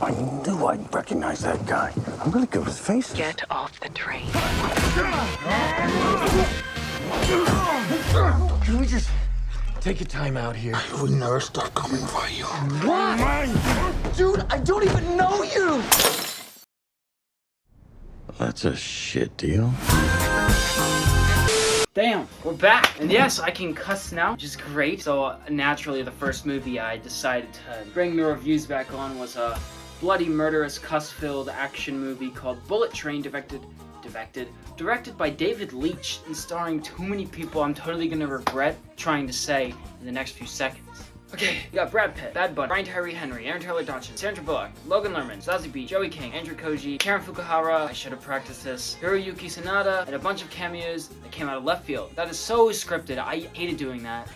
I knew I'd recognize that guy. I'm really good with faces. Get off the train. Can we just take a time out here? I will never stop coming for you. What? Dude, I don't even know you! That's a shit deal. Damn, we're back. And yes, I can cuss now, which is great. So naturally, the first movie I decided to bring the reviews back on was a bloody, murderous, cuss-filled action movie called Bullet Train, directed by David Leitch and starring too many people I'm totally gonna regret trying to say in the next few seconds. Okay, we got Brad Pitt, Bad Bunny, Brian Tyree Henry, Aaron Taylor Johnson, Sandra Bullock, Logan Lerman, Zazie Beetz, Joey King, Andrew Koji, Karen Fukuhara, I should have practiced this, Hiroyuki Sanada, and a bunch of cameos that came out of left field. That is so scripted. I hated doing that,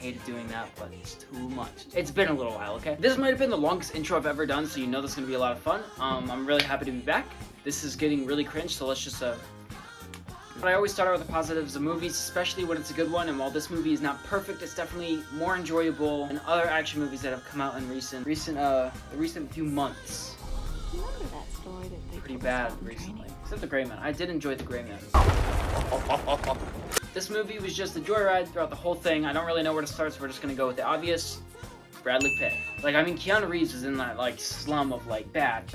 but it's too much. It's been a little while, okay? This might have been the longest intro I've ever done, so you know this is gonna be a lot of fun. I'm really happy to be back. This is getting really cringe, so let's just But I always start out with the positives of movies, especially when it's a good one, and while this movie is not perfect, it's definitely more enjoyable than other action movies that have come out in the recent few months. Remember that story that they Pretty told us bad about in recently. training? Except The Gray Man. I did enjoy The Gray Man. This movie was just a joyride throughout the whole thing. I don't really know where to start, so we're just gonna go with the obvious. Bradley Pitt. Keanu Reeves was in that, slum of, bad.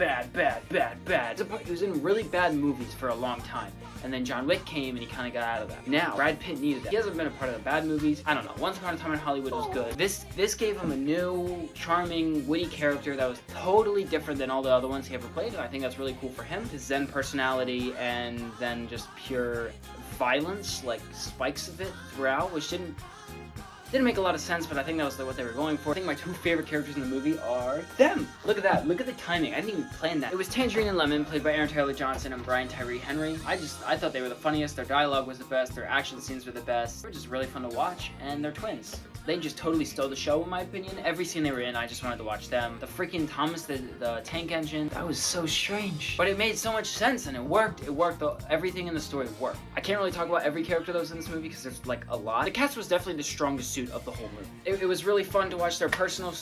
He was in really bad movies for a long time. And then John Wick came and he kind of got out of that. Now, Brad Pitt needed that. He hasn't been a part of the bad movies. I don't know. Once Upon a Time in Hollywood was good. This gave him a new, charming, witty character that was totally different than all the other ones he ever played. And I think that's really cool for him. His zen personality and then just pure violence, spikes of it throughout, which didn't make a lot of sense, but I think that was what they were going for. I think my two favorite characters in the movie are them. Look at that. Look at the timing. I didn't even plan that. It was Tangerine and Lemon, played by Aaron Taylor Johnson and Brian Tyree Henry. I thought they were the funniest. Their dialogue was the best. Their action scenes were the best. They were just really fun to watch, and they're twins. They just totally stole the show, in my opinion. Every scene they were in, I just wanted to watch them. The freaking Thomas the tank engine, that was so strange. But it made so much sense, and it worked. It worked. Everything in the story worked. I can't really talk about every character that was in this movie because there's a lot. The cast was definitely the strongest suit of the whole movie. It was really fun to watch their personal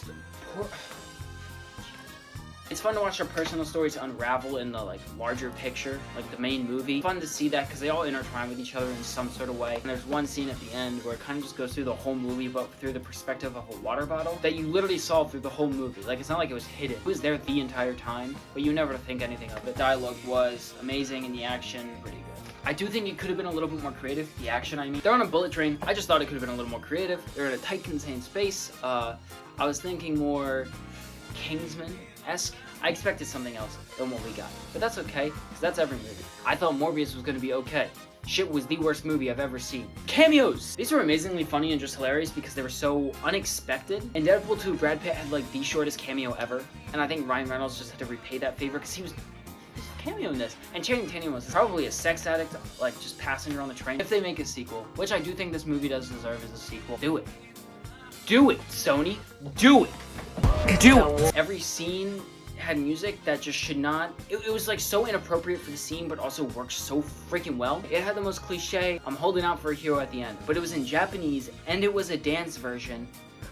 It's fun to watch their personal stories unravel in the larger picture, the main movie. Fun to see that because they all intertwine with each other in some sort of way. And there's one scene at the end where it kind of just goes through the whole movie, but through the perspective of a water bottle that you literally saw through the whole movie. It's not like it was hidden. It was there the entire time, but you never think anything of it. The dialogue was amazing and the action pretty good. I do think it could have been a little bit more creative. The action, I mean. They're on a bullet train. I just thought it could have been a little more creative. They're in a tight, contained space. I was thinking more Kingsman-esque. I expected something else than what we got. But that's okay, because that's every movie. I thought Morbius was going to be okay. Shit was the worst movie I've ever seen. Cameos! These were amazingly funny and just hilarious because they were so unexpected. In Deadpool 2, Brad Pitt had the shortest cameo ever. And I think Ryan Reynolds just had to repay that favor because he was cameo in this. And Channing Tatum was probably a sex addict, just passenger on the train. If they make a sequel, which I do think this movie does deserve as a sequel, do it. Do it, Sony. Do it. Do it. Every scene had music that just should not. It was so inappropriate for the scene, but also works so freaking well. It had the most cliche, I'm holding out for a hero at the end, but it was in Japanese and it was a dance version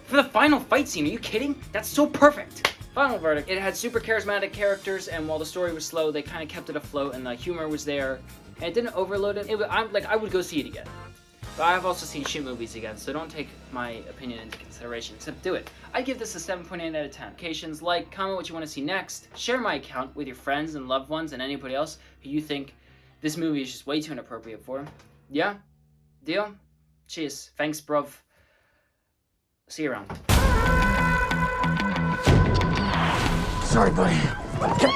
for the final fight scene. Are you kidding? That's so perfect. Final verdict. It had super charismatic characters, and while the story was slow, they kind of kept it afloat, and the humor was there, and it didn't overload it. I would go see it again. But I've also seen shit movies again, so don't take my opinion into consideration, except do it. I'd give this a 7.8 out of 10. Occasions, comment what you want to see next, share my account with your friends and loved ones and anybody else who you think this movie is just way too inappropriate for. Yeah? Deal? Cheers. Thanks, bruv. See you around. Sorry, buddy.